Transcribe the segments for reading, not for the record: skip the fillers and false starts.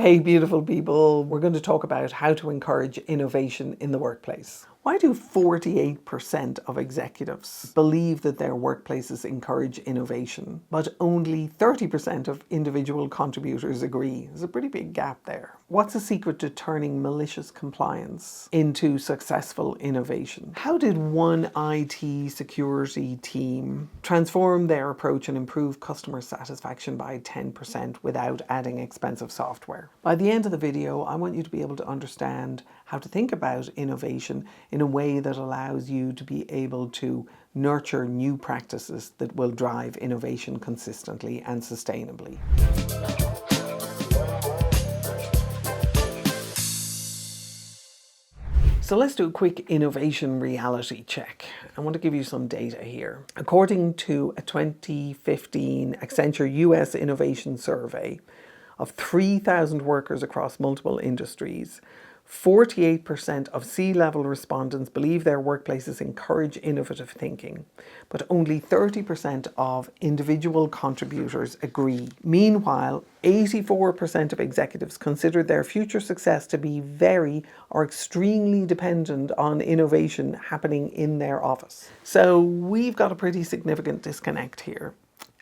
Hey, beautiful people. We're going to talk about how to encourage innovation in the workplace. Why do 48% of executives believe that their workplaces encourage innovation, but only 30% of individual contributors agree? There's a pretty big gap there. What's the secret to turning malicious compliance into successful innovation? How did one IT security team transform their approach and improve customer satisfaction by 10% without adding expensive software? By the end of the video, I want you to be able to understand how to think about innovation in a way that allows you to be able to nurture new practices that will drive innovation consistently and sustainably. So let's do a quick innovation reality check. I want to give you some data here. According to a 2015 Accenture US Innovation Survey of 3,000 workers across multiple industries, 48% of C-level respondents believe their workplaces encourage innovative thinking, but only 30% of individual contributors agree. Meanwhile, 84% of executives consider their future success to be very or extremely dependent on innovation happening in their office. So we've got a pretty significant disconnect here.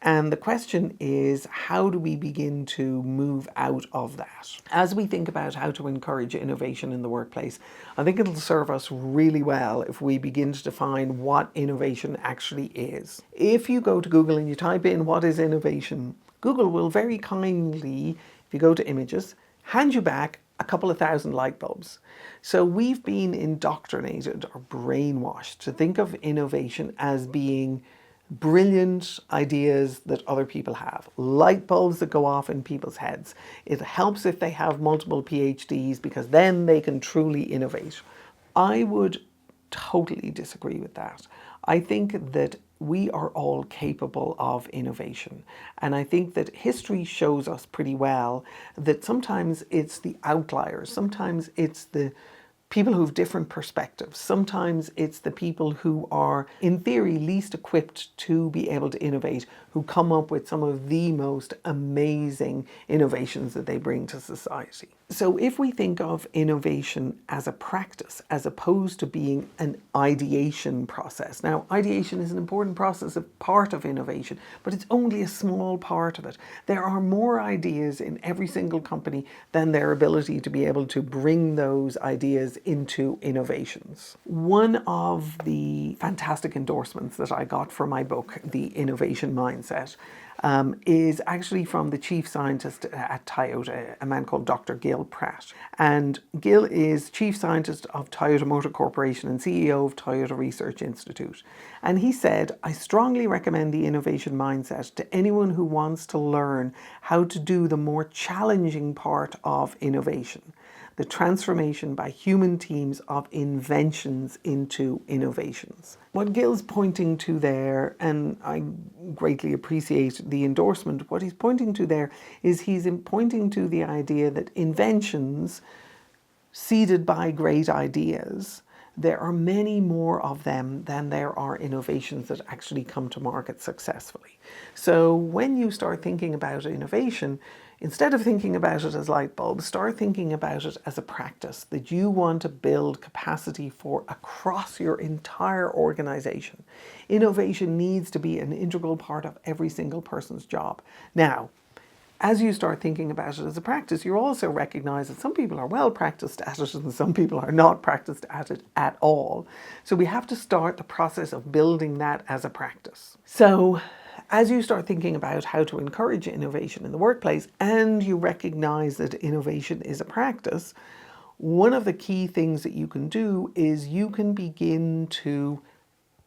And the question is, how do we begin to move out of that? As we think about how to encourage innovation in the workplace, I think it'll serve us really well if we begin to define what innovation actually is. If you go to Google and you type in what is innovation, Google will very kindly, if you go to images, hand you back a couple of thousand light bulbs. So we've been indoctrinated or brainwashed to think of innovation as being brilliant ideas that other people have, light bulbs that go off in people's heads. It helps if they have multiple PhDs because then they can truly innovate. I would totally disagree with that. I think that we are all capable of innovation. And I think that history shows us pretty well that sometimes it's the outliers, sometimes it's the people who have different perspectives. Sometimes it's the people who are, in theory, least equipped to be able to innovate, who come up with some of the most amazing innovations that they bring to society. So if we think of innovation as a practice, as opposed to being an ideation process. Now, ideation is an important process, a part of innovation, but it's only a small part of it. There are more ideas in every single company than their ability to be able to bring those ideas into innovations. One of the fantastic endorsements that I got for my book, The Innovation Mindset, is actually from the chief scientist at Toyota, a man called Dr. Gil Pratt. And Gil is chief scientist of Toyota Motor Corporation and CEO of Toyota Research Institute. And he said, "I strongly recommend the innovation mindset to anyone who wants to learn how to do the more challenging part of innovation, the transformation by human teams of inventions into innovations." What Gil's pointing to there, and I greatly appreciate the endorsement, what he's pointing to there is he's pointing to the idea that inventions seeded by great ideas, there are many more of them than there are innovations that actually come to market successfully. So when you start thinking about innovation, instead of thinking about it as light bulbs, start thinking about it as a practice that you want to build capacity for across your entire organization. Innovation needs to be an integral part of every single person's job. Now, as you start thinking about it as a practice, you also recognize that some people are well practiced at it and some people are not practiced at it at all. So we have to start the process of building that as a practice. So as you start thinking about how to encourage innovation in the workplace and you recognize that innovation is a practice, one of the key things that you can do is you can begin to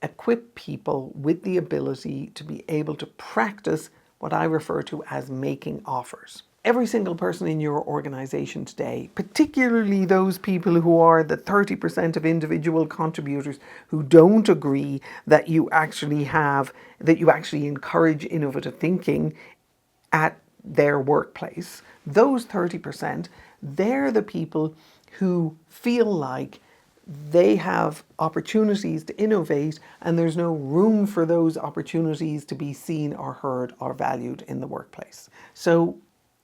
equip people with the ability to be able to practice what I refer to as making offers. Every single person in your organization today, particularly those people who are the 30% of individual contributors who don't agree that you actually encourage innovative thinking at their workplace, those 30%, they're the people who feel like they have opportunities to innovate and there's no room for those opportunities to be seen or heard or valued in the workplace. So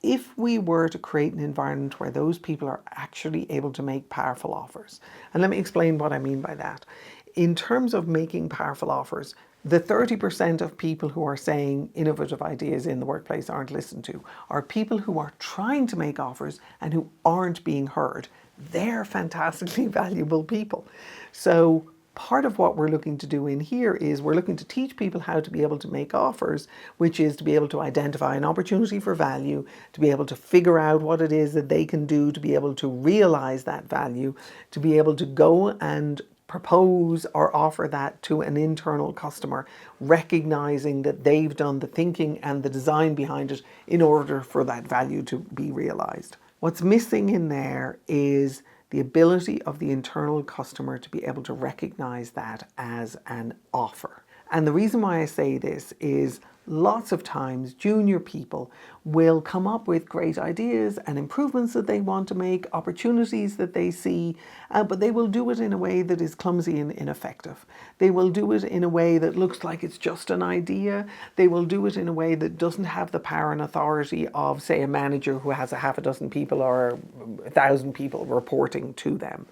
if we were to create an environment where those people are actually able to make powerful offers, and let me explain what I mean by that. In terms of making powerful offers, the 30% of people who are saying innovative ideas in the workplace aren't listened to are people who are trying to make offers and who aren't being heard. They're fantastically valuable people. So part of what we're looking to do in here is we're looking to teach people how to be able to make offers, which is to be able to identify an opportunity for value, to be able to figure out what it is that they can do to be able to realize that value, to be able to go and propose or offer that to an internal customer, recognizing that they've done the thinking and the design behind it in order for that value to be realized. What's missing in there is the ability of the internal customer to be able to recognize that as an offer. And the reason why I say this is lots of times junior people will come up with great ideas and improvements that they want to make, opportunities that they see, but they will do it in a way that is clumsy and ineffective. They will do it in a way that looks like it's just an idea. They will do it in a way that doesn't have the power and authority of, say, a manager who has a half a dozen people or 1,000 people reporting to them.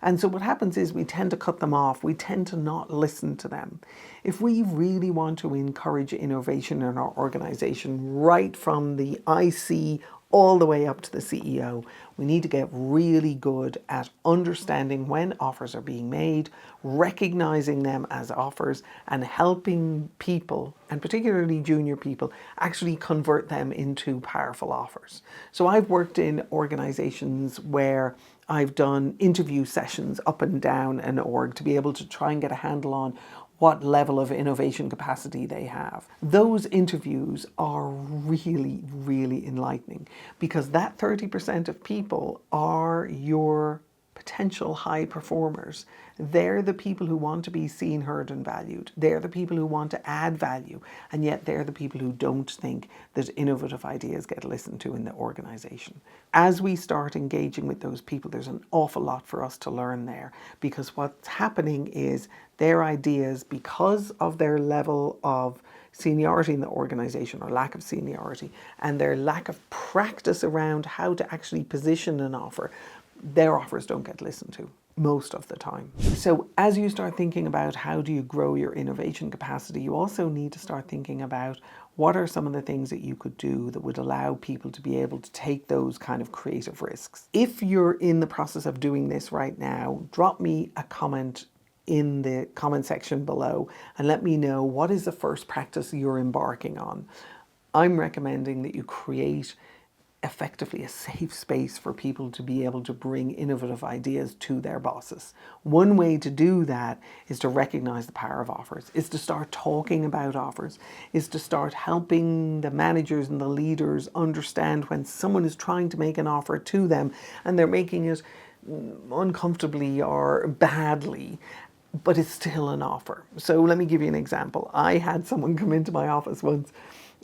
And so what happens is we tend to cut them off. We tend to not listen to them. If we really want to encourage innovation in our organization, right from the IC all the way up to the CEO, we need to get really good at understanding when offers are being made, recognizing them as offers, and helping people, and particularly junior people, actually convert them into powerful offers. So I've worked in organizations where I've done interview sessions up and down an org to be able to try and get a handle on what level of innovation capacity they have. Those interviews are really, really enlightening because that 30% of people are your potential high performers. They're the people who want to be seen, heard, and valued. They're the people who want to add value, and yet they're the people who don't think that innovative ideas get listened to in the organization. As we start engaging with those people, there's an awful lot for us to learn there, because what's happening is their ideas, because of their level of seniority in the organization or lack of seniority, and their lack of practice around how to actually position an offer, their offers don't get listened to most of the time. So as you start thinking about how do you grow your innovation capacity, you also need to start thinking about what are some of the things that you could do that would allow people to be able to take those kind of creative risks. If you're in the process of doing this right now, drop me a comment in the comment section below and let me know what is the first practice you're embarking on. I'm recommending that you create effectively a safe space for people to be able to bring innovative ideas to their bosses. One way to do that is to recognize the power of offers, is to start talking about offers, is to start helping the managers and the leaders understand when someone is trying to make an offer to them and they're making it uncomfortably or badly, but it's still an offer. So let me give you an example. I had someone come into my office once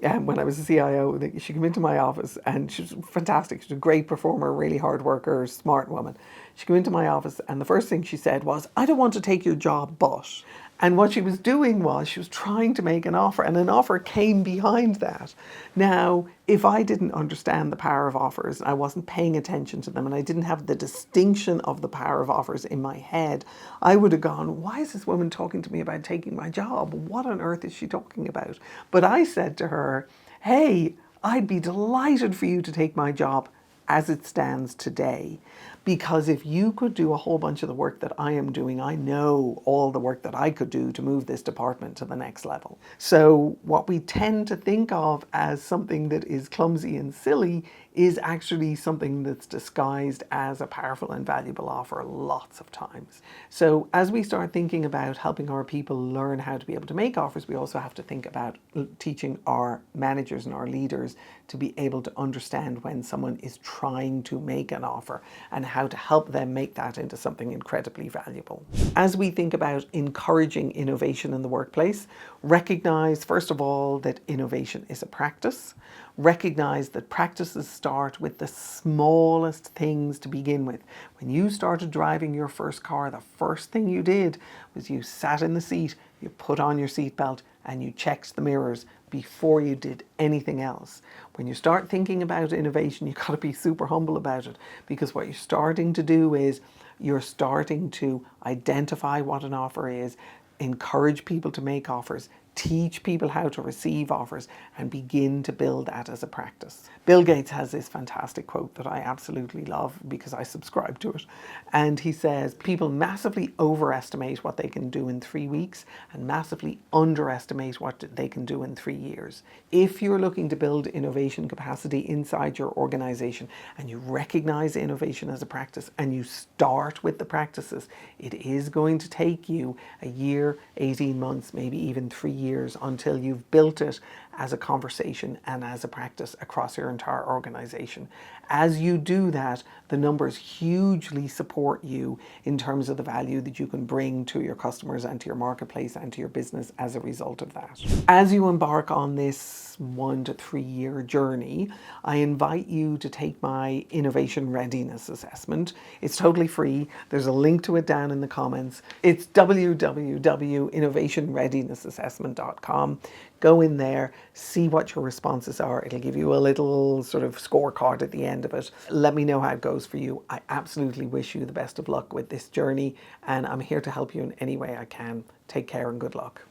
when I was a CIO. She came into my office and she was fantastic. She was a great performer, really hard worker, smart woman. She came into my office and the first thing she said was, "I don't want to take your job, but..." And what she was doing was she was trying to make an offer, and an offer came behind that. Now, if I didn't understand the power of offers, and I wasn't paying attention to them, and I didn't have the distinction of the power of offers in my head, I would have gone, why is this woman talking to me about taking my job? What on earth is she talking about? But I said to her, hey, I'd be delighted for you to take my job as it stands today. Because if you could do a whole bunch of the work that I am doing, I know all the work that I could do to move this department to the next level. So what we tend to think of as something that is clumsy and silly is actually something that's disguised as a powerful and valuable offer lots of times. So as we start thinking about helping our people learn how to be able to make offers, we also have to think about teaching our managers and our leaders to be able to understand when someone is trying to make an offer and how to help them make that into something incredibly valuable. As we think about encouraging innovation in the workplace, recognize, first of all, that innovation is a practice. Recognize that practices start with the smallest things to begin with. When you started driving your first car, the first thing you did was you sat in the seat, you put on your seatbelt, and you checked the mirrors before you did anything else. When you start thinking about innovation, you've got to be super humble about it, because what you're starting to do is you're starting to identify what an offer is, encourage people to make offers, teach people how to receive offers, and begin to build that as a practice. Bill Gates has this fantastic quote that I absolutely love because I subscribe to it. And he says, people massively overestimate what they can do in 3 weeks and massively underestimate what they can do in 3 years. If you're looking to build innovation capacity inside your organization and you recognize innovation as a practice and you start with the practices, it is going to take you a year, 18 months, maybe even 3 years until you've built it as a conversation and as a practice across your entire organization. As you do that, the numbers hugely support you in terms of the value that you can bring to your customers and to your marketplace and to your business as a result of that. As you embark on this 1 to 3 year journey, I invite you to take my Innovation Readiness Assessment. It's totally free. There's a link to it down in the comments. It's www.innovationreadinessassessment.com. Go in there, see what your responses are. It'll give you a little sort of scorecard at the end of it. Let me know how it goes for you. I absolutely wish you the best of luck with this journey, and I'm here to help you in any way I can. Take care and good luck.